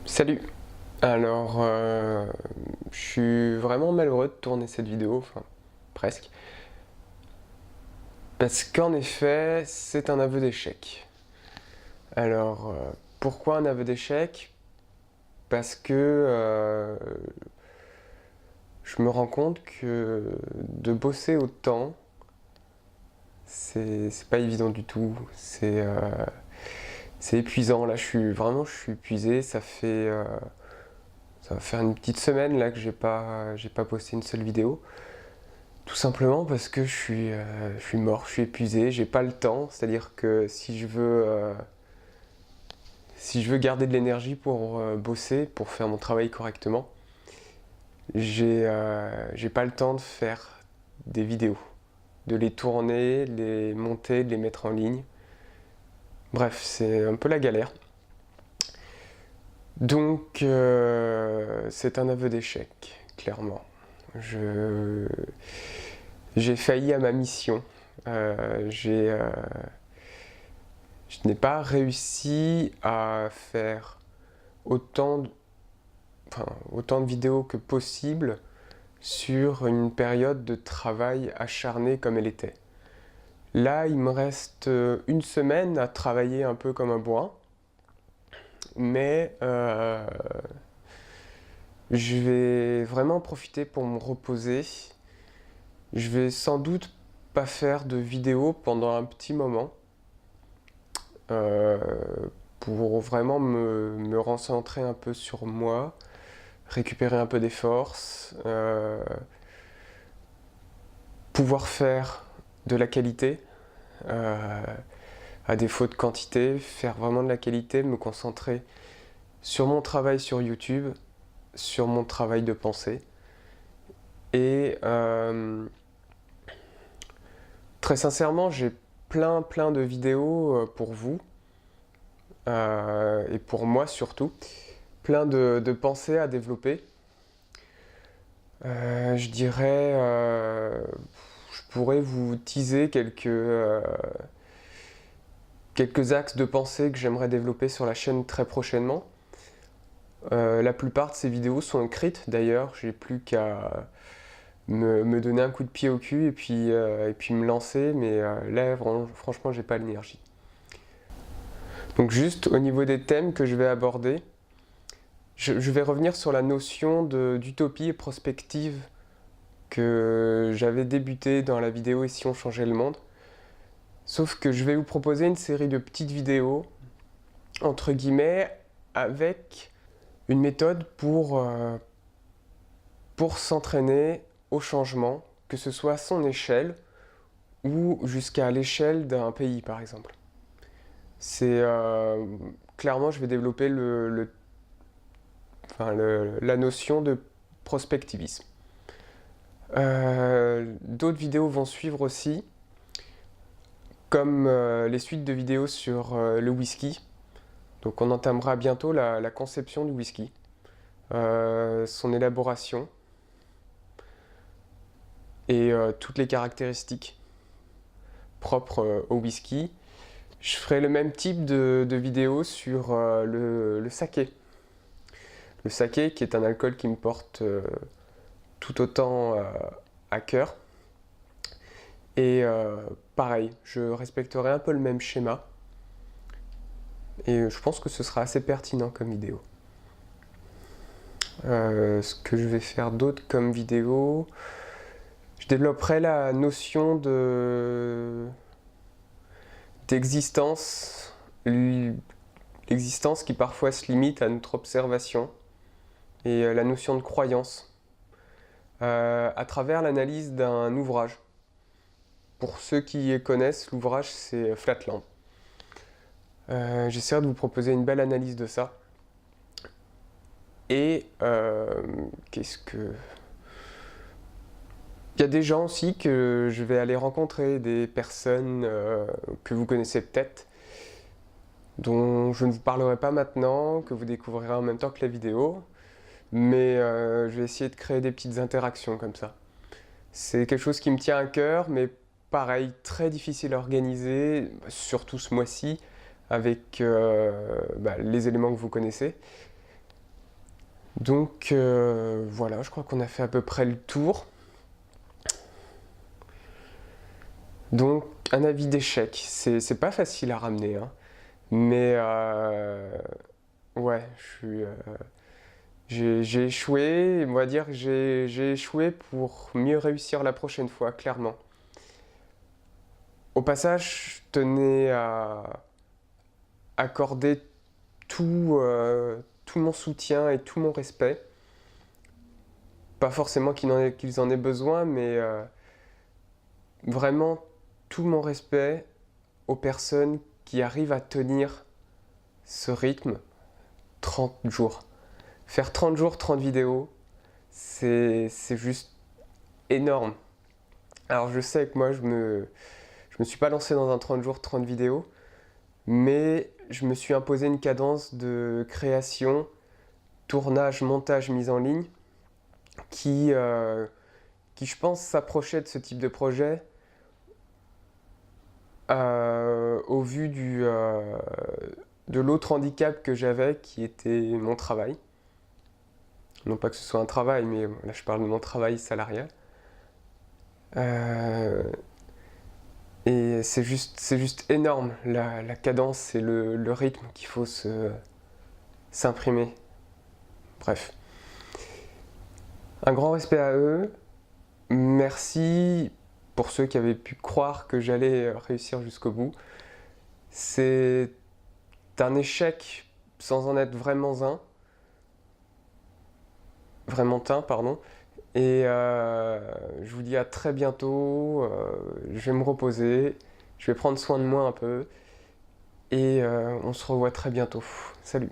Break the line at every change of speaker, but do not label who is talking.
Salut! Alors, je suis vraiment malheureux de tourner cette vidéo, enfin, presque. Parce qu'en effet, c'est un aveu d'échec. Alors, pourquoi un aveu d'échec? Parce que je me rends compte que de bosser autant, c'est pas évident du tout. C'est épuisant. Là, je suis épuisé. Ça va faire une petite semaine là que j'ai pas posté une seule vidéo. Tout simplement parce que je suis mort, je suis épuisé, j'ai pas le temps. C'est-à-dire que si je veux garder de l'énergie pour bosser, pour faire mon travail correctement, j'ai pas le temps de faire des vidéos, de les tourner, de les monter, de les mettre en ligne. Bref, c'est un peu la galère. Donc, c'est un aveu d'échec, clairement. Je, j'ai failli à ma mission. Je n'ai pas réussi à faire autant de, autant de vidéos que possible sur une période de travail acharné comme elle était. Là, il me reste une semaine à travailler un peu comme un bourrin, mais je vais vraiment profiter pour me reposer. Je vais sans doute pas faire de vidéos pendant un petit moment euh, pour vraiment me recentrer un peu sur moi, récupérer un peu des forces, pouvoir faire de la qualité, euh, à défaut de quantité, faire vraiment de la qualité, me concentrer sur mon travail sur YouTube, sur mon travail de pensée. Et très sincèrement, j'ai plein de vidéos pour vous, et pour moi surtout, plein de pensées à développer. Je dirais, je pourrais vous teaser quelques axes de pensée que j'aimerais développer sur la chaîne très prochainement. La plupart de ces vidéos sont écrites d'ailleurs, j'ai plus qu'à me donner un coup de pied au cul et puis me lancer, mais là franchement j'ai pas l'énergie. Donc juste au niveau des thèmes que je vais aborder, je vais revenir sur la notion d'utopie et prospective que j'avais débuté dans la vidéo Et si on changeait le monde. Sauf que je vais vous proposer une série de petites vidéos, entre guillemets, avec une méthode pour s'entraîner au changement, que ce soit à son échelle ou jusqu'à l'échelle d'un pays par exemple. C'est clairement, je vais développer la notion de prospectivisme. D'autres vidéos vont suivre aussi, comme les suites de vidéos sur le whisky. Donc on entamera bientôt la conception du whisky, son élaboration et toutes les caractéristiques propres au whisky. Je ferai le même type de vidéo sur le saké. Le saké qui est un alcool qui me porte tout autant à cœur. Et pareil, je respecterai un peu le même schéma. Et je pense que ce sera assez pertinent comme vidéo. Ce que je vais faire d'autre comme vidéo, je développerai la notion d'existence, l'existence qui parfois se limite à notre observation, et la notion de croyance, à travers l'analyse d'un ouvrage. Pour ceux qui connaissent, l'ouvrage c'est Flatland. J'essaierai de vous proposer une belle analyse de ça. Et qu'est-ce que... Il y a des gens aussi que je vais aller rencontrer, des personnes que vous connaissez peut-être, dont je ne vous parlerai pas maintenant, que vous découvrirez en même temps que la vidéo, mais je vais essayer de créer des petites interactions comme ça. C'est quelque chose qui me tient à cœur, mais pareil, très difficile à organiser, surtout ce mois-ci, avec les éléments que vous connaissez. Donc voilà, je crois qu'on a fait à peu près le tour. Donc un avis d'échec, c'est pas facile à ramener, hein. Mais ouais, j'ai échoué, on va dire que j'ai échoué pour mieux réussir la prochaine fois, clairement. Au passage, je tenais à accorder tout mon soutien et tout mon respect. Pas forcément qu'ils en aient besoin, mais vraiment tout mon respect aux personnes qui arrivent à tenir ce rythme 30 jours. Faire 30 jours, 30 vidéos, c'est juste énorme. Alors je sais que moi je me suis pas lancé dans un 30 jours, 30 vidéos, mais je me suis imposé une cadence de création, tournage, montage, mise en ligne qui je pense s'approchait de ce type de projet au vu de l'autre handicap que j'avais qui était mon travail. Non pas que ce soit un travail, mais là je parle de mon travail salarial. Et c'est juste énorme, la cadence et le rythme qu'il faut s'imprimer. Bref. Un grand respect à eux. Merci pour ceux qui avaient pu croire que j'allais réussir jusqu'au bout. C'est un échec sans en être vraiment un, pardon. Et je vous dis à très bientôt. Je vais me reposer, je vais prendre soin de moi un peu. Et on se revoit très bientôt. Salut!